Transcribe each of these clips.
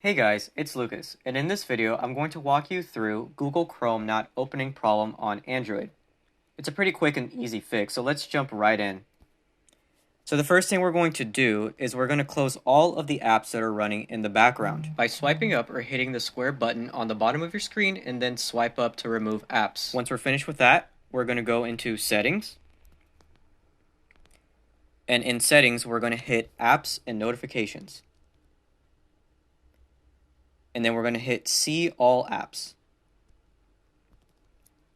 Hey guys, it's Lucas, and in this video I'm going to walk you through Google Chrome not opening problem on Android. It's a pretty quick and easy fix, so let's jump right in. So the first thing we're going to do is we're going to close all of the apps that are running in the background by swiping up or hitting the square button on the bottom of your screen and then swipe up to remove apps. Once we're finished with that, we're going to go into Settings. And in Settings, we're going to hit Apps and Notifications. And then we're going to hit See All Apps.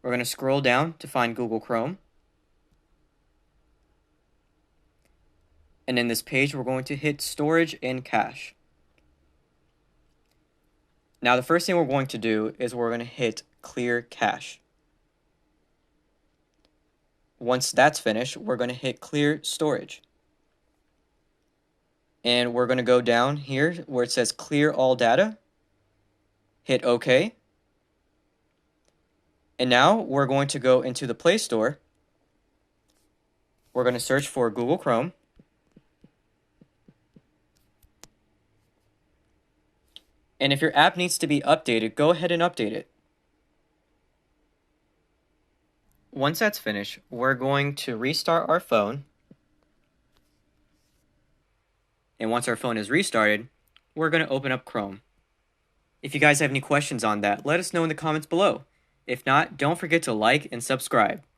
We're going to scroll down to find Google Chrome. And in this page, we're going to hit Storage and Cache. Now, the first thing we're going to do is we're going to hit Clear Cache. Once that's finished, we're going to hit Clear Storage. And we're going to go down here where it says Clear All Data. Hit OK. And now we're going to go into the Play Store. We're going to search for Google Chrome. And if your app needs to be updated, go ahead and update it. Once that's finished, we're going to restart our phone. And once our phone is restarted, we're going to open up Chrome. If you guys have any questions on that, let us know in the comments below. If not, don't forget to like and subscribe.